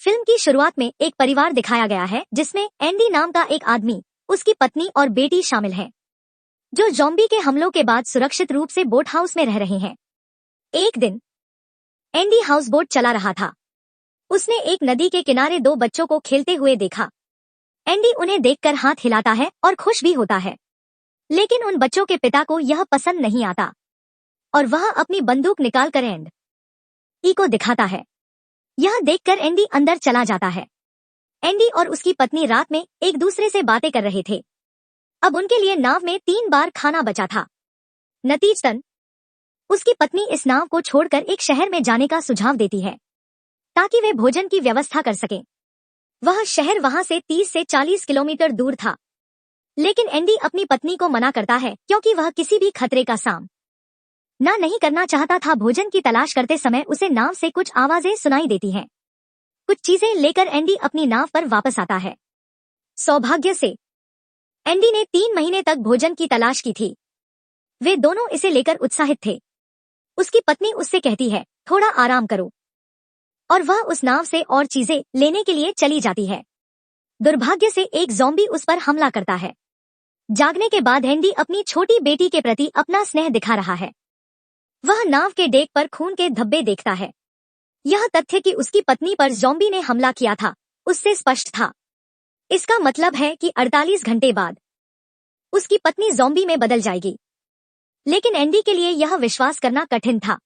Film की शुरुआत में एक परिवार दिखाया गया है जिसमें एंडी नाम का एक आदमी, उसकी पत्नी और बेटी शामिल हैं, जो ज़ॉम्बी के हमलों के बाद सुरक्षित रूप से बोट हाउस में रह रहे हैं। एक दिन एंडी हाउस बोट चला रहा था। उसने एक नदी के किनारे दो बच्चों को खेलते हुए देखा। एंडी उन्हें देखकर हाथ हिलाता है और खुश भी होता है, लेकिन उन बच्चों के पिता को यह पसंद नहीं आता और वह अपनी बंदूक निकालकर एंडी को दिखाता है। यह देखकर एंडी अंदर चला जाता है। एंडी और उसकी पत्नी रात में एक दूसरे से बातें कर रहे थे। अब उनके लिए नाव में 3 बार खाना बचा था। नतीजतन उसकी पत्नी इस नाव को छोड़कर एक शहर में जाने का सुझाव देती है ताकि वे भोजन की व्यवस्था कर सकें। वह शहर वहां से 30 से 40 किलोमीटर दूर था, लेकिन एंडी अपनी पत्नी को मना करता है क्योंकि वह किसी भी खतरे का सामना नहीं करना चाहता था। भोजन की तलाश करते समय उसे नाव से कुछ आवाजें सुनाई देती हैं। कुछ चीजें लेकर एंडी अपनी नाव पर वापस आता है। सौभाग्य से एंडी ने 3 महीने तक भोजन की तलाश की थी। वे दोनों इसे लेकर उत्साहित थे। उसकी पत्नी उससे कहती है, थोड़ा आराम करो, और वह उस नाव से और चीजें लेने के लिए चली जाती है। दुर्भाग्य से एक ज़ॉम्बी उस पर हमला करता है। जागने के बाद एंडी अपनी छोटी बेटी के प्रति अपना स्नेह दिखा रहा है। वह नाव के डेक पर खून के धब्बे देखता है। यह तथ्य कि उसकी पत्नी पर ज़ॉम्बी ने हमला किया था, उससे स्पष्ट था। इसका मतलब है कि 48 घंटे बाद उसकी पत्नी ज़ॉम्बी में बदल जाएगी। लेकिन एंडी के लिए यह विश्वास करना कठिन था,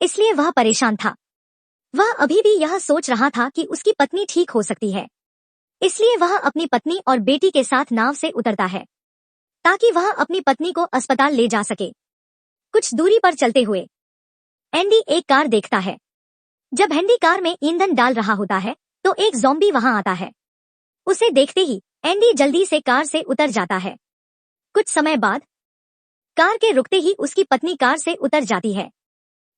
इसलिए वह परेशान था। वह अभी भी यह सोच रहा था कि उसकी पत्नी ठीक हो सकती है। इसलिए वह अपनी पत्नी और बेटी के साथ नाव से उतरता है ताकि वह अपनी पत्नी को अस्पताल ले जा सके। कुछ दूरी पर चलते हुए एंडी एक कार देखता है। जब एंडी कार में ईंधन डाल रहा होता है तो एक ज़ॉम्बी वहां आता है। उसे देखते ही एंडी जल्दी से कार से उतर जाता है। कुछ समय बाद कार के रुकते ही उसकी पत्नी कार से उतर जाती है,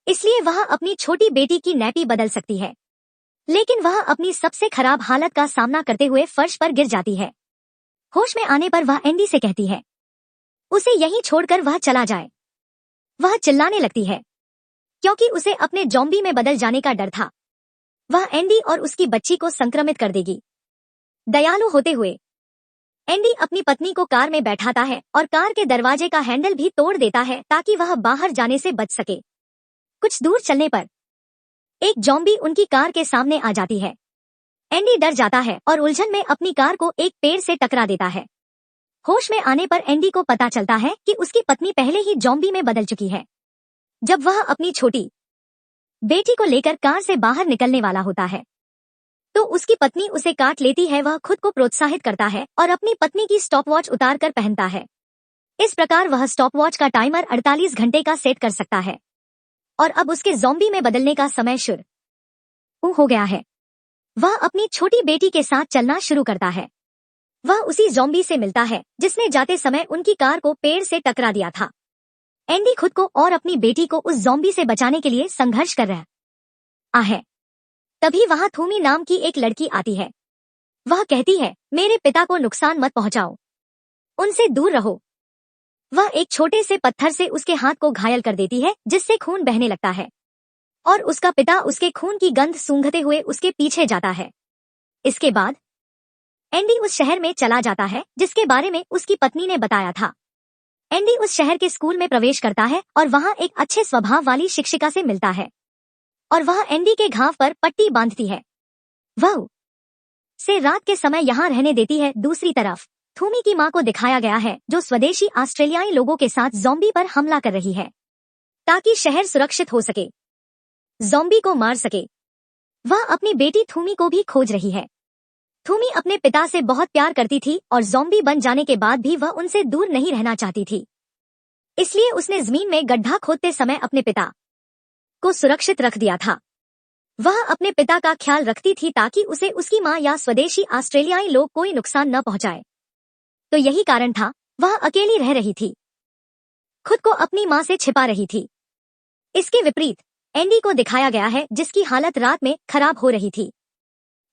इसलिए वह अपनी छोटी बेटी की नैपी बदल सकती है। लेकिन वह अपनी सबसे खराब हालत का सामना करते हुए फर्श पर गिर जाती है। होश में आने पर वह एंडी से कहती है उसे यहीं छोड़कर वह चला जाए। वह चिल्लाने लगती है क्योंकि उसे अपने ज़ॉम्बी में बदल जाने का डर था। वह एंडी और उसकी बच्ची को संक्रमित कर देगी। दयालु होते हुए एंडी अपनी पत्नी को कार में बैठाता है और कार के दरवाजे का हैंडल भी तोड़ देता है ताकि वह बाहर जाने से बच सके। कुछ दूर चलने पर एक ज़ॉम्बी उनकी कार के सामने आ जाती है। एंडी डर जाता है और उलझन में अपनी कार को एक पेड़ से टकरा देता है। होश में आने पर एंडी को पता चलता है कि उसकी पत्नी पहले ही ज़ॉम्बी में बदल चुकी है। जब वह अपनी छोटी बेटी को लेकर कार से बाहर निकलने वाला होता है तो उसकी पत्नी उसे काट लेती है। वह खुद को प्रोत्साहित करता है और अपनी पत्नी की स्टॉपवॉच उतार कर पहनता है। इस प्रकार वह स्टॉपवॉच का टाइमर 48 घंटे का सेट कर सकता है और अब उसके ज़ॉम्बी में बदलने का समय शुरू हो गया है। वह अपनी छोटी बेटी के साथ चलना शुरू करता है। वह उसी ज़ॉम्बी से मिलता है जिसने जाते समय उनकी कार को पेड़ से टकरा दिया था। एंडी खुद को और अपनी बेटी को उस ज़ॉम्बी से बचाने के लिए संघर्ष कर रहा है। तभी वहां थूमी नाम की एक लड़की आती है। वह कहती है, मेरे पिता को नुकसान मत पहुंचाओ, उनसे दूर रहो। वह एक छोटे से पत्थर से उसके हाथ को घायल कर देती है जिससे खून बहने लगता है और उसका पिता उसके खून की गंध सूंघते हुए उसके पीछे जाता है। इसके बाद एंडी उस शहर में चला जाता है जिसके बारे में उसकी पत्नी ने बताया था। एंडी उस शहर के स्कूल में प्रवेश करता है और वहां एक अच्छे स्वभाव वाली शिक्षिका से मिलता है और वह एंडी के घाव पर पट्टी बांधती है। वह से रात के समय यहाँ रहने देती है। दूसरी तरफ थूमी की मां को दिखाया गया है जो स्वदेशी ऑस्ट्रेलियाई लोगों के साथ ज़ॉम्बी पर हमला कर रही है ताकि शहर सुरक्षित हो सके, ज़ॉम्बी को मार सके। वह अपनी बेटी थूमी को भी खोज रही है। थूमी अपने पिता से बहुत प्यार करती थी और ज़ॉम्बी बन जाने के बाद भी वह उनसे दूर नहीं रहना चाहती थी। इसलिए उसने जमीन में गड्ढा खोदते समय अपने पिता को सुरक्षित रख दिया था। वह अपने पिता का ख्याल रखती थी ताकि उसे उसकी मां या स्वदेशी ऑस्ट्रेलियाई लोग कोई नुकसान न पहुंचाए। तो यही कारण था वह अकेली रह रही थी, खुद को अपनी मां से छिपा रही थी। इसके विपरीत एंडी को दिखाया गया है जिसकी हालत रात में खराब हो रही थी।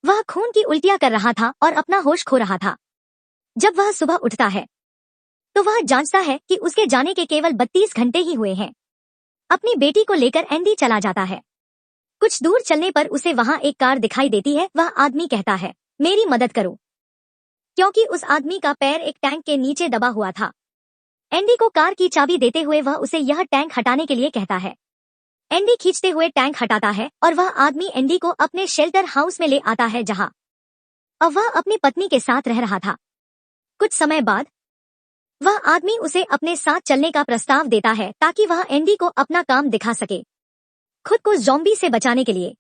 वह खून की उल्टियां कर रहा था और अपना होश खो रहा था। जब वह सुबह उठता है तो वह जांचता है कि उसके जाने के केवल 32 घंटे ही हुए हैं। अपनी बेटी को लेकर एंडी चला जाता है कुछ दूर चलने पर उसे वहां एक कार दिखाई देती है। वह आदमी कहता है, मेरी मदद करो, क्योंकि उस आदमी का पैर एक टैंक के नीचे दबा हुआ था। एंडी को कार की चाबी देते हुए वह उसे यह टैंक हटाने के लिए कहता है। एंडी खींचते हुए टैंक हटाता है और वह आदमी एंडी को अपने शेल्टर हाउस में ले आता है, जहां अब वह अपनी पत्नी के साथ रह रहा था। कुछ समय बाद वह आदमी उसे अपने साथ चलने का प्रस्ताव देता है ताकि वह एंडी को अपना काम दिखा सके। खुद को ज़ॉम्बी से बचाने के लिए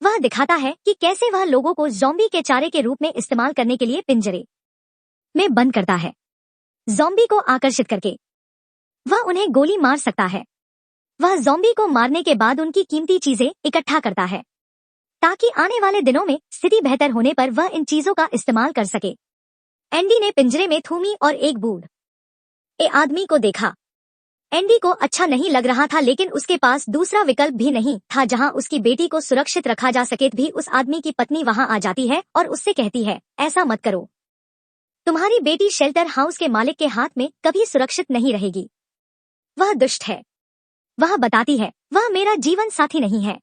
वह दिखाता है कि कैसे वह लोगों को ज़ॉम्बी के चारे के रूप में इस्तेमाल करने के लिए पिंजरे में बंद करता है। ज़ॉम्बी को आकर्षित करके वह उन्हें गोली मार सकता है। वह ज़ॉम्बी को मारने के बाद उनकी कीमती चीजें इकट्ठा करता है ताकि आने वाले दिनों में स्थिति बेहतर होने पर वह इन चीजों का इस्तेमाल कर सके। एंडी ने पिंजरे में थूमी और एक बूढ़े आदमी को देखा। एंडी को अच्छा नहीं लग रहा था, लेकिन उसके पास दूसरा विकल्प भी नहीं था जहां उसकी बेटी को सुरक्षित रखा जा सके। भी उस आदमी की पत्नी वहां आ जाती है और उससे कहती है, ऐसा मत करो, तुम्हारी बेटी शेल्टर हाउस के मालिक के हाथ में कभी सुरक्षित नहीं रहेगी। वह दुष्ट है। वह बताती है, वह मेरा जीवन साथी नहीं है।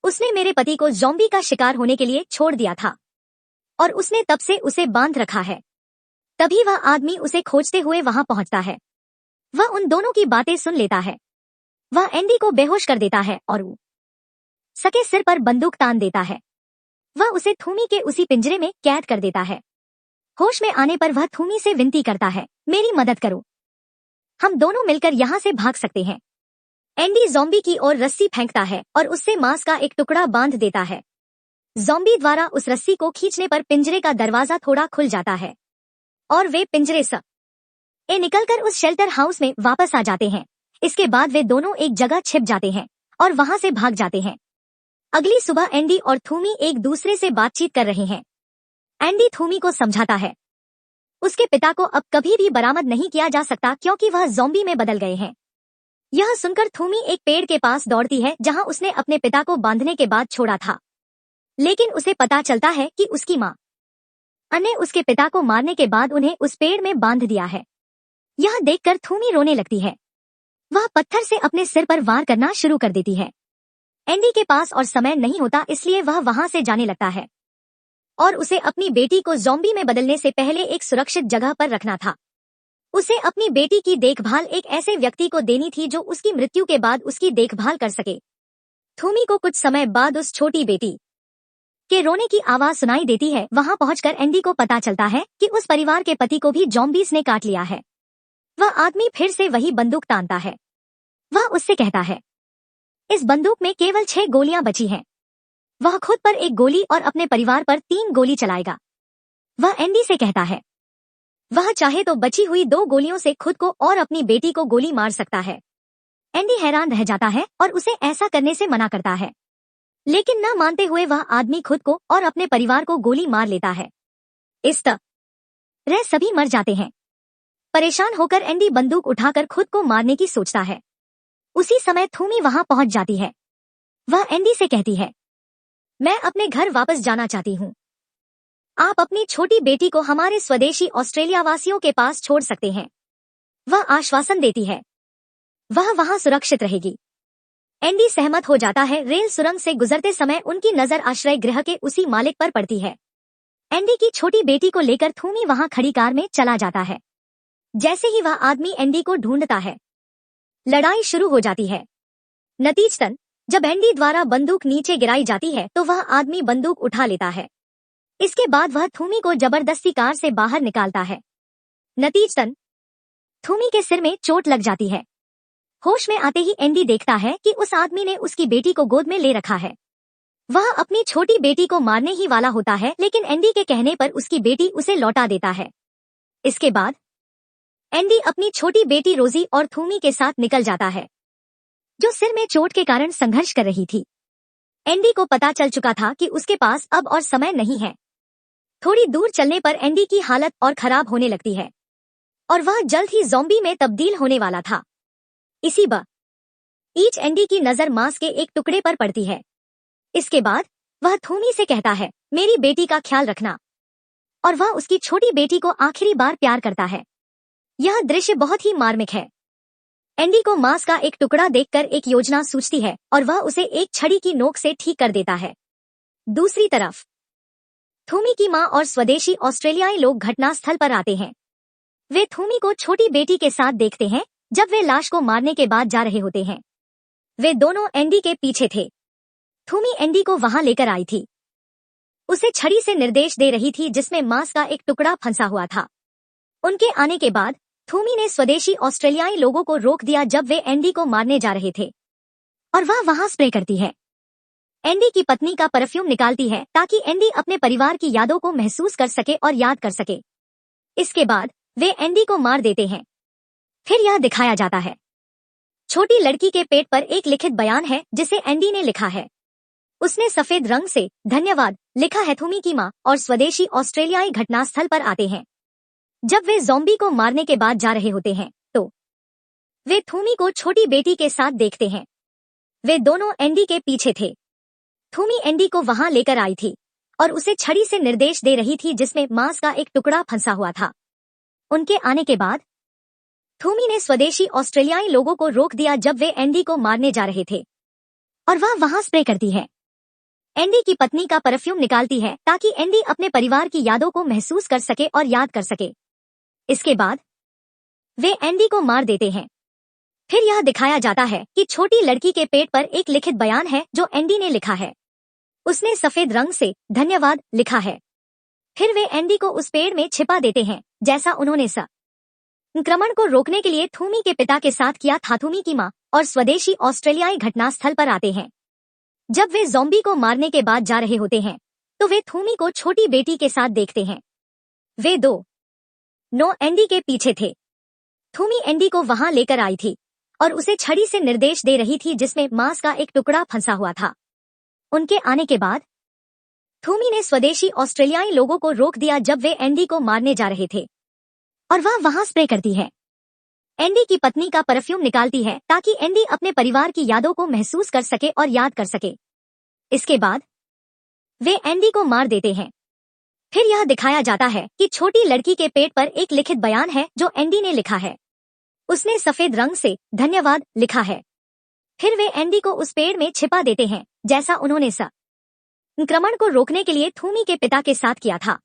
उसने मेरे पति को ज़ॉम्बी का शिकार होने के लिए छोड़ दिया था और उसने तब से उसे बांध रखा है। तभी वह आदमी उसे खोजते हुए वहां पहुंचता है। वह उन दोनों की बातें सुन लेता है। वह एंडी को बेहोश कर देता है और उसके सिर पर बंदूक तान देता है। वह उसे थूमी के उसी पिंजरे में कैद कर देता है। होश में आने पर वह थूमी से विनती करता है, मेरी मदद करो, हम दोनों मिलकर यहाँ से भाग सकते हैं। एंडी ज़ॉम्बी की ओर रस्सी फेंकता है और उससे मांस का एक टुकड़ा बांध देता है। ज़ॉम्बी द्वारा उस रस्सी को खींचने पर पिंजरे का दरवाजा थोड़ा खुल जाता है और वे पिंजरे से निकलकर उस शेल्टर हाउस में वापस आ जाते हैं। इसके बाद वे दोनों एक जगह छिप जाते हैं और वहां से भाग जाते हैं। अगली सुबह एंडी और थूमी एक दूसरे से बातचीत कर रहे हैं। एंडी थूमी को समझाता है, उसके पिता को अब कभी भी बरामद नहीं किया जा सकता क्योंकि वह ज़ॉम्बी में बदल गए हैं। यह सुनकर थूमी एक पेड़ के पास दौड़ती है जहां उसने अपने पिता को बांधने के बाद छोड़ा था, लेकिन उसे पता चलता है कि उसकी मां ने उसके पिता को मारने के बाद उन्हें उस पेड़ में बांध दिया है। यह देखकर थूमी रोने लगती है। वह पत्थर से अपने सिर पर वार करना शुरू कर देती है। एंडी के पास और समय नहीं होता, इसलिए वह वहां से जाने लगता है और उसे अपनी बेटी को ज़ॉम्बी में बदलने से पहले एक सुरक्षित जगह पर रखना था। उसे अपनी बेटी की देखभाल एक ऐसे व्यक्ति को देनी थी जो उसकी मृत्यु के बाद उसकी देखभाल कर सके। थूमी को कुछ समय बाद उस छोटी बेटी के रोने की आवाज सुनाई देती है। वहां पहुंचकर एंडी को पता चलता है कि उस परिवार के पति को भी ज़ॉम्बीज़ ने काट लिया है। वह आदमी फिर से वही बंदूक तानता है। वह उससे कहता है, इस बंदूक में केवल 6 गोलियां बची हैं। वह खुद पर 1 गोली और अपने परिवार पर 3 गोली चलाएगा। वह एंडी से कहता है, वह चाहे तो बची हुई 2 गोलियों से खुद को और अपनी बेटी को गोली मार सकता है। एंडी हैरान रह जाता है और उसे ऐसा करने से मना करता है, लेकिन न मानते हुए वह आदमी खुद को और अपने परिवार को गोली मार लेता है। इस तरह सभी मर जाते हैं। परेशान होकर एंडी बंदूक उठाकर खुद को मारने की सोचता है। उसी समय थूमी वहां पहुंच जाती है। वह एंडी से कहती है, मैं अपने घर वापस जाना चाहती हूँ। आप अपनी छोटी बेटी को हमारे स्वदेशी ऑस्ट्रेलिया वासियों के पास छोड़ सकते हैं। वह आश्वासन देती है, वह वहां सुरक्षित रहेगी। एंडी सहमत हो जाता है। रेल सुरंग से गुजरते समय उनकी नजर आश्रय गृह के उसी मालिक पर पड़ती है। एंडी की छोटी बेटी को लेकर थूमी वहां खड़ी कार में चला जाता है। जैसे ही वह आदमी एंडी को ढूंढता है, लड़ाई शुरू हो जाती है। नतीजतन जब एंडी द्वारा बंदूक नीचे गिराई जाती है तो वह आदमी बंदूक उठा लेता है। इसके बाद वह थूमी को जबरदस्ती कार से बाहर निकालता है। नतीजतन थूमी के सिर में चोट लग जाती है। होश में आते ही एंडी देखता है कि उस आदमी ने उसकी बेटी को गोद में ले रखा है। वह अपनी छोटी बेटी को मारने ही वाला होता है, लेकिन एंडी के कहने पर उसकी बेटी उसे लौटा देता है। इसके बाद एंडी अपनी छोटी बेटी रोजी और थूमी के साथ निकल जाता है, जो सिर में चोट के कारण संघर्ष कर रही थी। एंडी को पता चल चुका था कि उसके पास अब और समय नहीं है। थोड़ी दूर चलने पर एंडी की हालत और खराब होने लगती है और वह जल्द ही ज़ॉम्बी में तब्दील होने वाला था। इसी बीच एंडी की नजर मांस के एक टुकड़े पर पड़ती है। इसके बाद वह थूमी से कहता है, मेरी बेटी का ख्याल रखना, और वह उसकी छोटी बेटी को आखिरी बार प्यार करता है। यह दृश्य बहुत ही मार्मिक है। एंडी को मांस का एक टुकड़ा देखकर एक योजना सूझती है और वह उसे एक छड़ी की नोक से ठीक कर देता है। दूसरी तरफ थूमी की मां और स्वदेशी ऑस्ट्रेलियाई लोग घटनास्थल पर आते हैं। वे थूमी को छोटी बेटी के साथ देखते हैं जब वे लाश को मारने के बाद जा रहे होते हैं। वे दोनों एंडी के पीछे थे। थूमी एंडी को वहां लेकर आई थी। उसे छड़ी से निर्देश दे रही थी जिसमें मांस का एक टुकड़ा फंसा हुआ था। उनके आने के बाद थूमी ने स्वदेशी ऑस्ट्रेलियाई लोगों को रोक दिया जब वे एंडी को मारने जा रहे थे और वह वहां स्प्रे करती है। एंडी की पत्नी का परफ्यूम निकालती है ताकि एंडी अपने परिवार की यादों को महसूस कर सके और याद कर सके। इसके बाद वे एंडी को मार देते हैं। फिर यह दिखाया जाता है। छोटी लड़की के पेट पर एक लिखित बयान है जिसे एंडी ने लिखा है। उसने सफेद रंग से धन्यवाद लिखा है। थूमी की मां और स्वदेशी ऑस्ट्रेलियाई घटनास्थल पर आते हैं। जब वे ज़ॉम्बी को मारने के बाद जा रहे होते हैं तो वे थूमी को छोटी बेटी के साथ देखते हैं। वे दोनों एंडी के पीछे थे। थूमी एंडी को वहां लेकर आई थी और उसे छड़ी से निर्देश दे रही थी जिसमें मांस का एक टुकड़ा फंसा हुआ था। उनके आने के बाद थूमी ने स्वदेशी ऑस्ट्रेलियाई लोगों को रोक दिया जब वे एंडी को मारने जा रहे थे और वह वहां स्प्रे करती है। एंडी की पत्नी का परफ्यूम निकालती है ताकि एंडी अपने परिवार की यादों को महसूस कर सके और याद कर सके। इसके बाद वे एंडी को मार देते हैं। फिर यह दिखाया जाता है कि छोटी लड़की के पेट पर एक लिखित बयान है जो एंडी ने लिखा है। उसने सफेद रंग से धन्यवाद लिखा है। फिर वे एंडी को उस पेड़ में छिपा देते हैं जैसा उन्होंने संक्रमण को रोकने के लिए थूमी के पिता के साथ किया था। थूमी की मां और स्वदेशी ऑस्ट्रेलियाई घटनास्थल पर आते हैं। जब वे ज़ॉम्बी को मारने के बाद जा रहे होते हैं तो वे थूमी को छोटी बेटी के साथ देखते हैं। वे दोनों एंडी के पीछे थे। थूमी एंडी को वहां लेकर आई थी और उसे छड़ी से निर्देश दे रही थी जिसमें मांस का एक टुकड़ा फंसा हुआ था। उनके आने के बाद थूमी ने स्वदेशी ऑस्ट्रेलियाई लोगों को रोक दिया जब वे एंडी को मारने जा रहे थे और वह वहां स्प्रे करती है। एंडी की पत्नी का परफ्यूम निकालती है ताकि एंडी अपने परिवार की यादों को महसूस कर सके और याद कर सके। इसके बाद वे एंडी को मार देते हैं। फिर यह दिखाया जाता है कि छोटी लड़की के पेट पर एक लिखित बयान है जो एंडी ने लिखा है। उसने सफेद रंग से धन्यवाद लिखा है। फिर वे एंडी को उस पेड़ में छिपा देते हैं जैसा उन्होंने संक्रमण को रोकने के लिए थूमी के पिता के साथ किया था।